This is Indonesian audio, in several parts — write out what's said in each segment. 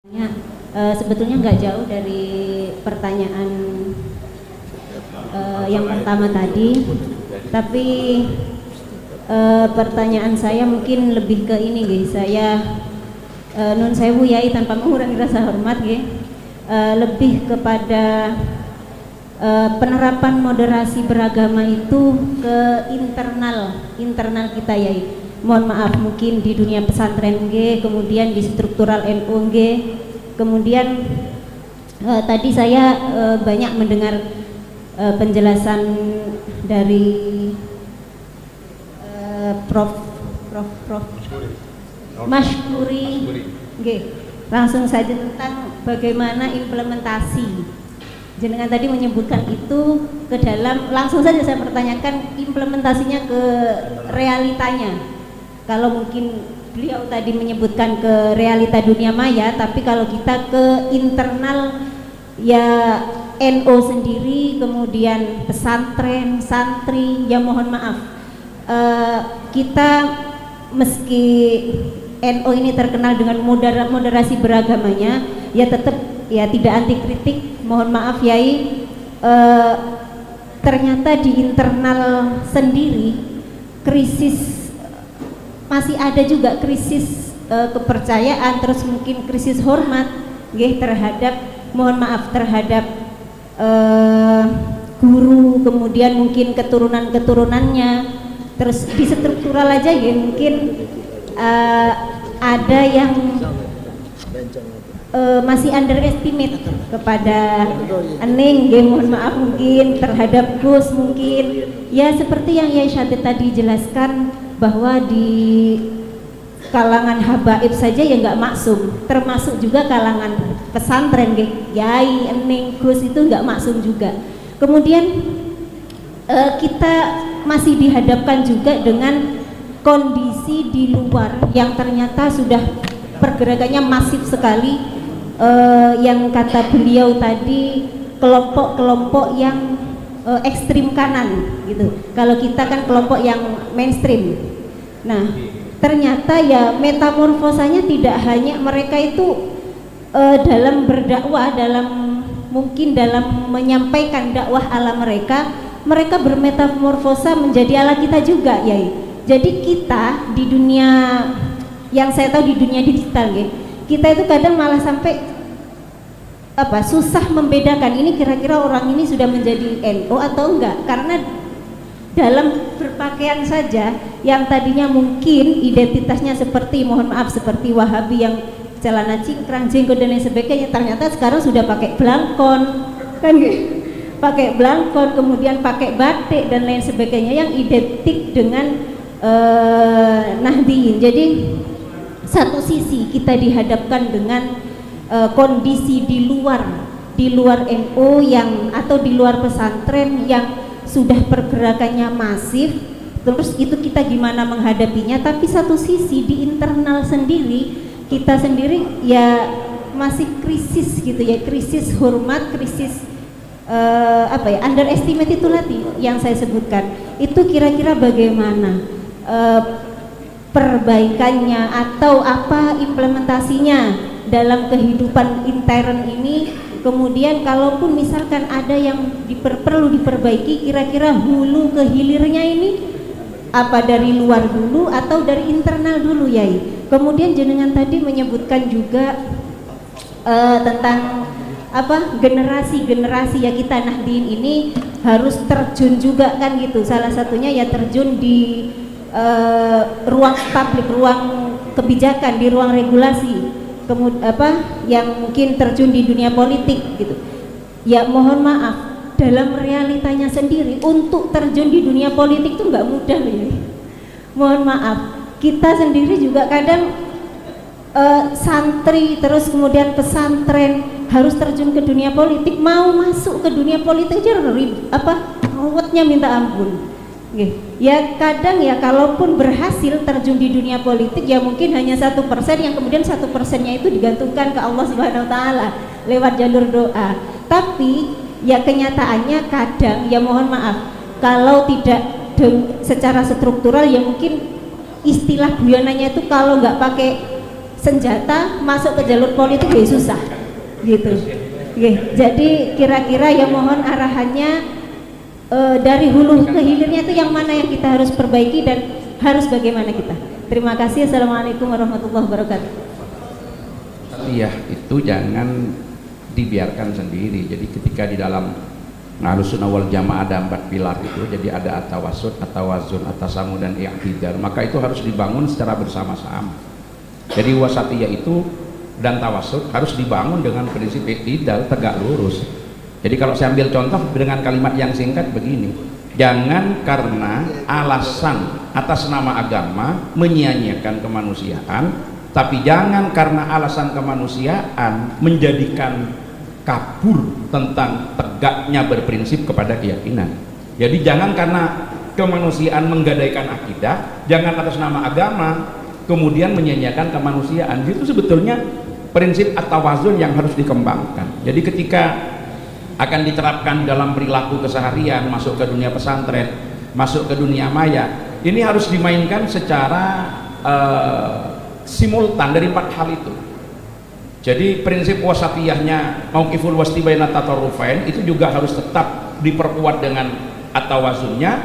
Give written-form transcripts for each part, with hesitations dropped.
Ya, sebetulnya nggak jauh dari pertanyaan yang pertama tadi, tapi pertanyaan saya mungkin lebih ke ini, guys. Saya nun sewu yai tanpa mengurangi rasa hormat, guys. Lebih kepada penerapan moderasi beragama itu ke internal kita, yai. Mohon maaf, mungkin di dunia pesantren G, kemudian di struktural NU G, kemudian tadi saya banyak mendengar penjelasan dari Prof Mashkuri G, langsung saja tentang bagaimana implementasi. Jenengan tadi menyebutkan itu ke dalam, langsung saja saya pertanyakan implementasinya ke realitanya. Kalau mungkin beliau tadi menyebutkan ke realita dunia maya, tapi kalau kita ke internal ya NU sendiri, kemudian pesantren, santri, ya mohon maaf, kita meski NU ini terkenal dengan moderasi beragamanya, ya tetap ya tidak anti kritik. Mohon maaf yai, ternyata di internal sendiri krisis, masih ada juga krisis kepercayaan, terus mungkin krisis hormat terhadap, mohon maaf, terhadap guru, kemudian mungkin keturunan-keturunannya, terus di struktural aja ya mungkin ada yang masih underestimate kepada Ening, mohon maaf, mungkin terhadap Gus, mungkin ya seperti yang Yai Syadid tadi jelaskan, bahwa di kalangan habaib saja ya nggak maksum, termasuk juga kalangan pesantren, Yai, Ening, Gus itu nggak maksum juga. Kemudian kita masih dihadapkan juga dengan kondisi di luar yang ternyata sudah pergerakannya masif sekali, yang kata beliau tadi kelompok-kelompok yang ekstrim kanan gitu. Kalau kita kan kelompok yang mainstream. Nah, ternyata ya metamorfosanya tidak hanya mereka itu dalam berdakwah, mungkin dalam menyampaikan dakwah ala mereka bermetamorfosa menjadi ala kita juga, yai. Jadi kita di dunia yang saya tahu, di dunia digital, kita itu kadang malah sampai susah membedakan ini kira-kira orang ini sudah menjadi NU atau enggak, karena dalam berpakaian saja yang tadinya mungkin identitasnya seperti, mohon maaf, seperti Wahabi yang celana cingkrang, jenggot dan lain sebagainya, ternyata sekarang sudah pakai blangkon, kan pakai blangkon, kemudian pakai batik dan lain sebagainya yang identik dengan Nahdiyin. Jadi satu sisi kita dihadapkan dengan kondisi di luar NU yang, atau di luar pesantren yang sudah pergerakannya masif, terus itu kita gimana menghadapinya, tapi satu sisi di internal sendiri kita sendiri ya masih krisis gitu ya, krisis hormat, krisis underestimate itu tadi yang saya sebutkan. Itu kira-kira bagaimana perbaikannya atau apa implementasinya dalam kehidupan intern ini. Kemudian kalaupun misalkan ada yang perlu diperbaiki, kira-kira hulu ke hilirnya ini apa dari luar dulu atau dari internal dulu, yai. Kemudian jenengan tadi menyebutkan juga tentang generasi ya, kita Nahdiyin ini harus terjun juga kan gitu. Salah satunya ya terjun di ruang publik, ruang kebijakan, di ruang regulasi, yang mungkin terjun di dunia politik gitu. Ya mohon maaf, dalam realitanya sendiri untuk terjun di dunia politik itu nggak mudah ya. Mohon maaf, kita sendiri juga kadang santri, terus kemudian pesantren harus terjun ke dunia politik, mau masuk ke dunia politik aja ruwetnya minta ampun. Ya kadang ya kalaupun berhasil terjun di dunia politik ya mungkin hanya 1%, yang kemudian 1%-nya itu digantungkan ke Allah Subhanahu Wa Taala lewat jalur doa. Tapi ya kenyataannya kadang ya mohon maaf, kalau tidak secara struktural ya mungkin istilah guyonannya itu kalau nggak pakai senjata masuk ke jalur politik ya susah gitu. Oke, jadi kira-kira ya mohon arahannya dari hulu ke hilirnya itu yang mana yang kita harus perbaiki dan harus bagaimana kita. Terima kasih. Assalamualaikum warahmatullahi wabarakatuh. Iya, itu jangan dibiarkan sendiri. Jadi ketika di dalam Ahlus-Sunnah wal Jamaah ada 4 pilar itu, jadi ada at-tawassut, at-tawazun, at-tasamu dan i'tidal, maka itu harus dibangun secara bersama-sama. Jadi wasatiyah itu dan tawassut harus dibangun dengan prinsip i'tidal, tegak lurus. Jadi kalau saya ambil contoh dengan kalimat yang singkat begini, jangan karena alasan atas nama agama menyia-nyiakan kemanusiaan, tapi jangan karena alasan kemanusiaan menjadikan kabur tentang tegaknya berprinsip kepada keyakinan. Jadi jangan karena kemanusiaan menggadaikan akidah, jangan atas nama agama kemudian menyia-nyiakan kemanusiaan. Itu sebetulnya prinsip at-tawazun yang harus dikembangkan. Jadi ketika akan diterapkan dalam perilaku keseharian, masuk ke dunia pesantren, masuk ke dunia maya, ini harus dimainkan secara simultan dari 4 hal itu. Jadi prinsip wasatiyahnya mauqiful wasti baina tatarrufain itu juga harus tetap diperkuat dengan at-tawazunnya,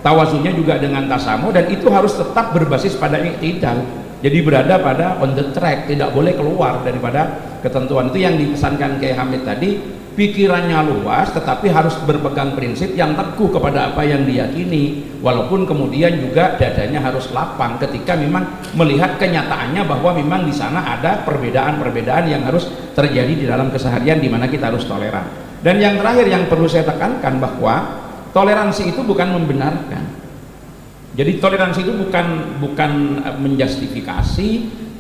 tawazunnya juga dengan tasamu, dan itu harus tetap berbasis pada i'tidal. Jadi berada pada on the track, tidak boleh keluar daripada ketentuan. Itu yang dipesankan Kiai Hamid tadi, pikirannya luas tetapi harus berpegang prinsip yang teguh kepada apa yang diyakini, walaupun kemudian juga dadanya harus lapang ketika memang melihat kenyataannya bahwa memang di sana ada perbedaan-perbedaan yang harus terjadi di dalam keseharian di mana kita harus toleran. Dan yang terakhir yang perlu saya tekankan bahwa toleransi itu bukan membenarkan. Jadi toleransi itu bukan menjustifikasi,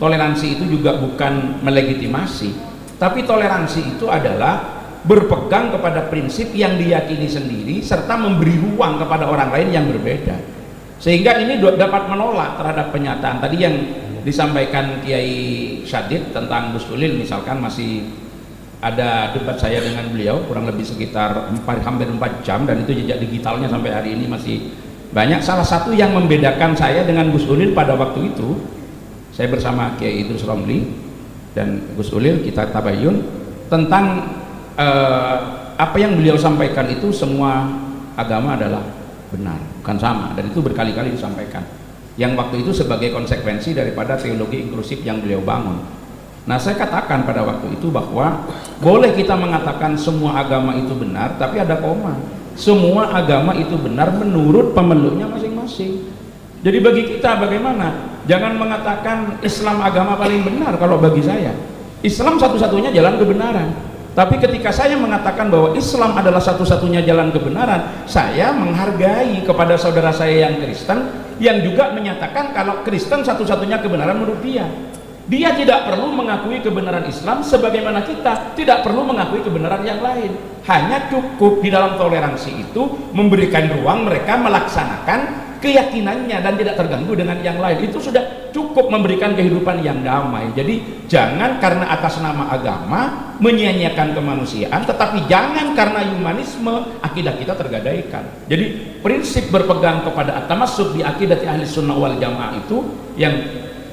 toleransi itu juga bukan melegitimasi, tapi toleransi itu adalah berpegang kepada prinsip yang diyakini sendiri serta memberi ruang kepada orang lain yang berbeda, sehingga ini dapat menolak terhadap penyataan tadi yang disampaikan Kiai Syadid tentang Gus Ulil. Misalkan masih ada debat saya dengan beliau kurang lebih sekitar hampir 4 jam, dan itu jejak digitalnya sampai hari ini masih banyak. Salah satu yang membedakan saya dengan Gus Ulil pada waktu itu, saya bersama Kiai Idrus Romli dan Gus Ulil, kita tabayun tentang apa yang beliau sampaikan itu semua agama adalah benar, bukan sama, dan itu berkali-kali disampaikan, yang waktu itu sebagai konsekuensi daripada teologi inklusif yang beliau bangun. Nah, saya katakan pada waktu itu bahwa boleh kita mengatakan semua agama itu benar, tapi ada koma. Semua agama itu benar menurut pemeluknya masing-masing. Jadi bagi kita bagaimana? Jangan mengatakan Islam agama paling benar. Kalau bagi saya Islam satu-satunya jalan kebenaran. Tapi ketika saya mengatakan bahwa Islam adalah satu-satunya jalan kebenaran, saya menghargai kepada saudara saya yang Kristen yang juga menyatakan kalau Kristen satu-satunya kebenaran menurut dia. Dia tidak perlu mengakui kebenaran Islam sebagaimana kita tidak perlu mengakui kebenaran yang lain. Hanya cukup di dalam toleransi itu memberikan ruang mereka melaksanakan keyakinannya dan tidak terganggu dengan yang lain. Itu sudah cukup memberikan kehidupan yang damai. Jadi jangan karena atas nama agama menyia-nyiakan kemanusiaan, tetapi jangan karena humanisme akidah kita tergadaikan. Jadi prinsip berpegang kepada at-tamassuk di akidah Ahlussunnah wal Jamaah itu yang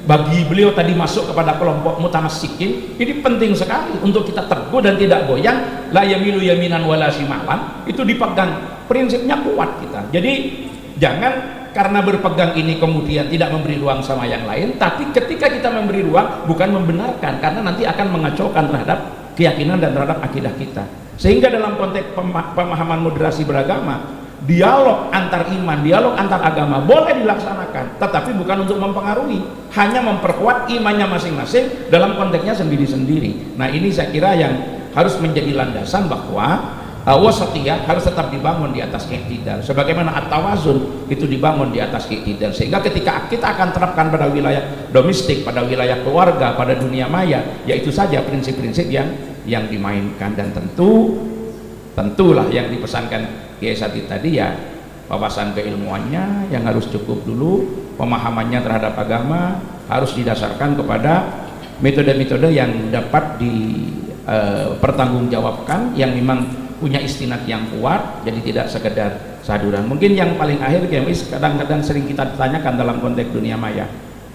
bagi beliau tadi masuk kepada kelompok mutamassikin, ini penting sekali untuk kita teguh dan tidak goyang. La yamilu yaminan wala shimalan, itu dipegang, prinsipnya kuat kita. Jadi jangan karena berpegang ini kemudian tidak memberi ruang sama yang lain, tapi ketika kita memberi ruang bukan membenarkan, karena nanti akan mengacaukan terhadap keyakinan dan terhadap akidah kita. Sehingga dalam konteks pemahaman moderasi beragama, dialog antar iman, dialog antar agama boleh dilaksanakan, tetapi bukan untuk mempengaruhi, hanya memperkuat imannya masing-masing dalam konteksnya sendiri-sendiri. Nah, ini saya kira yang harus menjadi landasan bahwa wasatiyah harus tetap dibangun di atas i'tidal, sebagaimana at-tawazun itu dibangun di atas i'tidal, sehingga ketika kita akan terapkan pada wilayah domestik, pada wilayah keluarga, pada dunia maya, yaitu saja prinsip-prinsip yang dimainkan. Dan tentulah yang dipesankan Kiai Syadid tadi ya, wawasan keilmuannya yang harus cukup dulu, pemahamannya terhadap agama harus didasarkan kepada metode-metode yang dapat dipertanggungjawabkan, yang memang punya istinad yang kuat, jadi tidak sekedar saduran. Mungkin yang paling akhir Kiai, kadang-kadang sering kita ditanyakan dalam konteks dunia maya,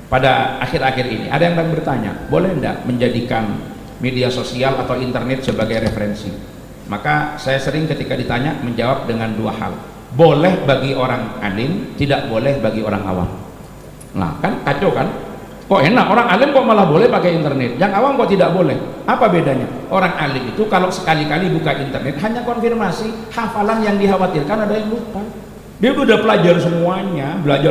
pada akhir-akhir ini ada yang bertanya, boleh enggak menjadikan media sosial atau internet sebagai referensi? Maka saya sering ketika ditanya menjawab dengan dua hal. Boleh bagi orang alim, tidak boleh bagi orang awam. Nah kan kacau kan? Kok enak, orang alim kok malah boleh pakai internet, yang awam kok tidak boleh? Apa bedanya? Orang alim itu kalau sekali-kali buka internet hanya konfirmasi hafalan yang dikhawatirkan ada yang lupa. Dia udah belajar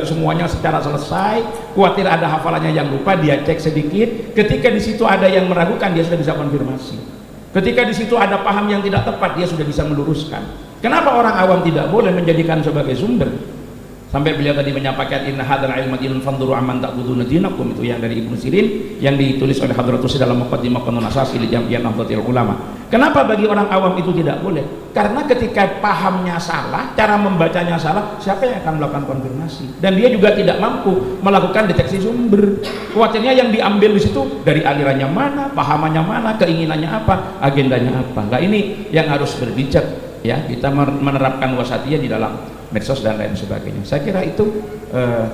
semuanya secara selesai, khawatir ada hafalannya yang lupa, dia cek sedikit, ketika di situ ada yang meragukan dia sudah bisa konfirmasi, ketika di situ ada paham yang tidak tepat dia sudah bisa meluruskan. Kenapa orang awam tidak boleh menjadikan sebagai sumber? Sampai beliau tadi menyampaikan inna hadzal ilma dinun fanduru amman ta'buduna dinakum, itu yang dari Ibnu Sirin yang ditulis oleh Hadratus dalam Muqaddimah Qanun Asasi li Jam'iyyah Nahdlatul Ulama. Kenapa bagi orang awam itu tidak boleh? Karena ketika pahamnya salah, cara membacanya salah, siapa yang akan melakukan konfirmasi? Dan dia juga tidak mampu melakukan deteksi sumber. Khawatirnya yang diambil di situ dari alirannya mana, pahamannya mana, keinginannya apa, agendanya apa. Nah ini yang harus berbijak ya, kita menerapkan wasatiyah di dalam medsos dan lain sebagainya. Saya kira itu.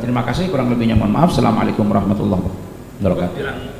Terima kasih, kurang lebihnya mohon maaf. Assalamualaikum warahmatullahi wabarakatuh.